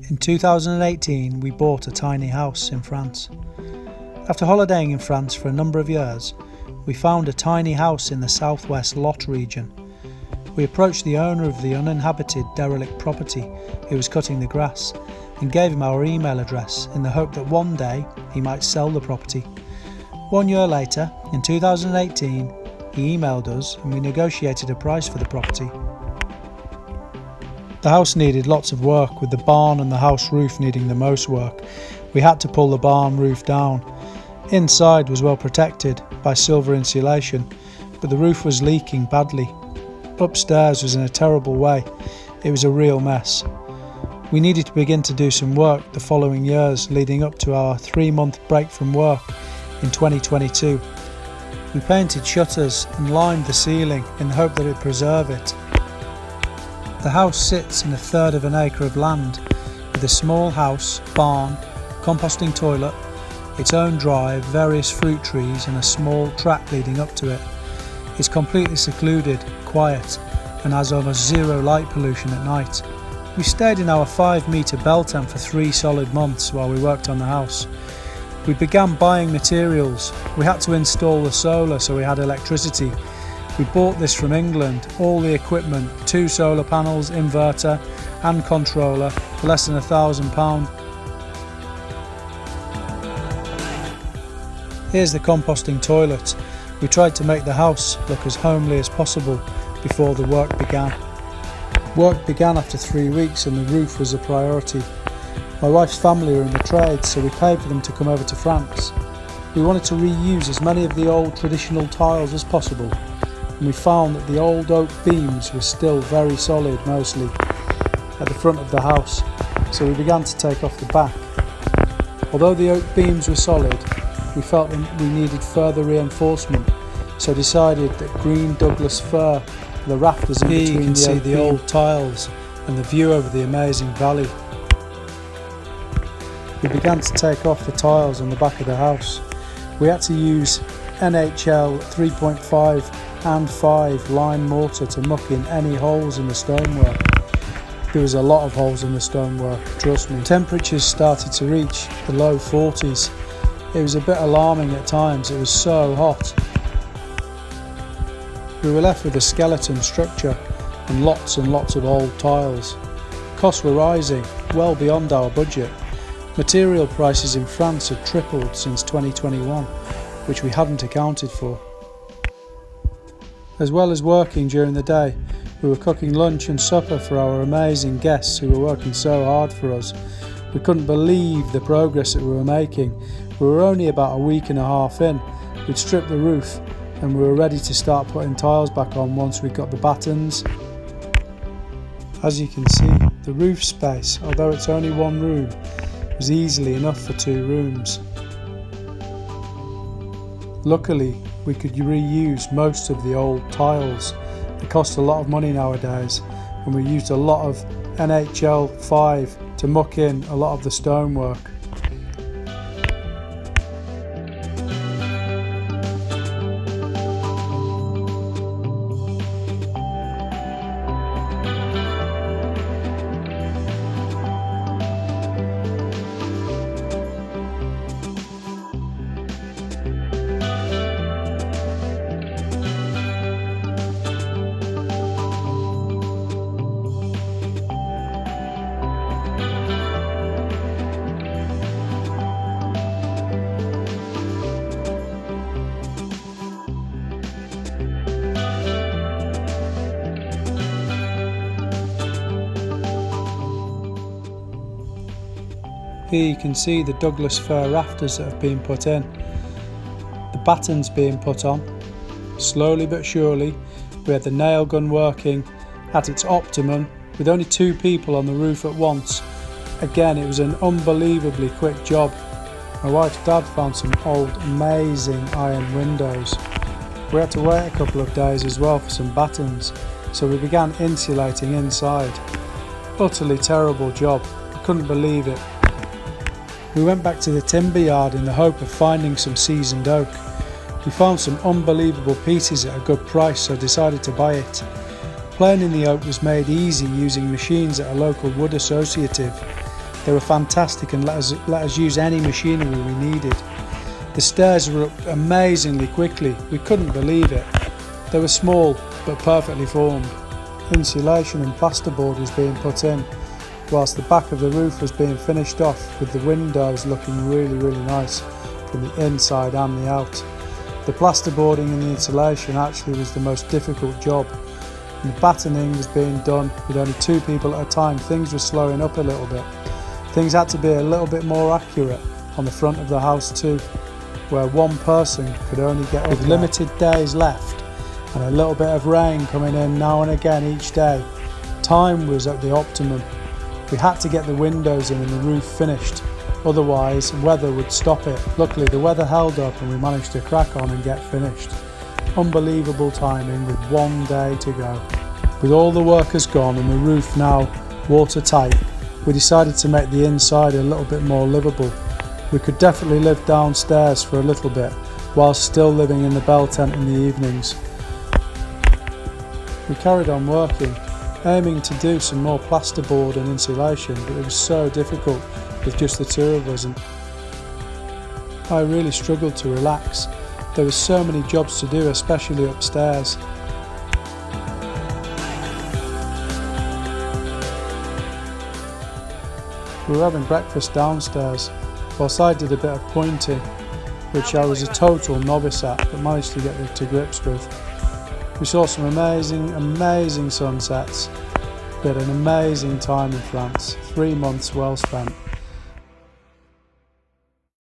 In 2018, we bought a tiny house in France. After holidaying in France for a number of years, we found a tiny house in the southwest Lot region. We approached the owner of the uninhabited derelict property who was cutting the grass and gave him our email address in the hope that one day he might sell the property. 1 year later, in 2018, he emailed us and we negotiated a price for the property. The house needed lots of work, with the barn and the house roof needing the most work. We had to pull the barn roof down. Inside was well protected by silver insulation, but the roof was leaking badly. Upstairs was in a terrible way. It was a real mess. We needed to begin to do some work the following years, leading up to our 3-month break from work in 2022. We painted shutters and lined the ceiling in the hope that it would preserve it. The house sits in a third of an acre of land, with a small house, barn, composting toilet, its own drive, various fruit trees and a small track leading up to it. It's completely secluded, quiet, and has almost zero light pollution at night. We stayed in our 5-metre bell tent for 3 solid months while we worked on the house. We began buying materials. We had to install the solar so we had electricity. We bought this from England, all the equipment, 2 solar panels, inverter and controller for less than £1,000. Here's the composting toilet. We tried to make the house look as homely as possible before the work began. Work began after 3 weeks and the roof was a priority. My wife's family are in the trade, so we paid for them to come over to France. We wanted to reuse as many of the old traditional tiles as possible, and we found that the old oak beams were still very solid, mostly at the front of the house, so we began to take off the back. Although the oak beams were solid, we felt that we needed further reinforcement, so decided that green Douglas fir for the rafters in between. Here you can see the old tiles and the view over the amazing valley. We began to take off the tiles on the back of the house. We had to use NHL 3.5 and 5 line mortar to muck in any holes in the stonework. There was a lot of holes in the stonework, trust me. Temperatures started to reach the low 40s. It was a bit alarming at times, it was so hot. We were left with a skeleton structure and lots of old tiles. Costs were rising, well beyond our budget. Material prices in France had tripled since 2021, which we hadn't accounted for. As well as working during the day, we were cooking lunch and supper for our amazing guests who were working so hard for us. We couldn't believe the progress that we were making. We were only about a week and a half in. We'd stripped the roof and we were ready to start putting tiles back on once we got the battens. As you can see, the roof space, although it's only 1 room, was easily enough for 2 rooms. Luckily, we could reuse most of the old tiles. They cost a lot of money nowadays, and we used a lot of NHL 5 to muck in a lot of the stonework. Here you can see the Douglas fir rafters that have been put in, the battens being put on. Slowly but surely, we had the nail gun working at its optimum with only 2 people on the roof at once. Again, it was an unbelievably quick job. My wife's dad found some old amazing iron windows. We had to wait a couple of days as well for some battens, so we began insulating inside. Utterly terrible job, I couldn't believe it. We went back to the timber yard in the hope of finding some seasoned oak. We found some unbelievable pieces at a good price, so decided to buy it. Planing the oak was made easy using machines at a local wood associative. They were fantastic and let us use any machinery we needed. The stairs were up amazingly quickly. We couldn't believe it. They were small but perfectly formed. Insulation and plasterboard was being put in, whilst the back of the roof was being finished off, with the windows looking really nice from the inside and the out. The plasterboarding and the insulation actually was the most difficult job. And the battening was being done with only 2 people at a time. Things were slowing up a little bit. Things had to be a little bit more accurate on the front of the house too, where one person could only get up. With limited days left and a little bit of rain coming in now and again each day, time was at the optimum. We had to get the windows in and the roof finished, otherwise weather would stop it. Luckily the weather held up and we managed to crack on and get finished. Unbelievable timing with 1 day to go. With all the workers gone and the roof now watertight, we decided to make the inside a little bit more livable. We could definitely live downstairs for a little bit whilst still living in the bell tent in the evenings. We carried on working, aiming to do some more plasterboard and insulation, but it was so difficult with just the 2 of us, and I really struggled to relax. There were so many jobs to do, especially upstairs. We were having breakfast downstairs, whilst I did a bit of pointing, which I was a total novice at, but managed to get to grips with. We saw some amazing sunsets. We had an amazing time in France, 3 months well spent.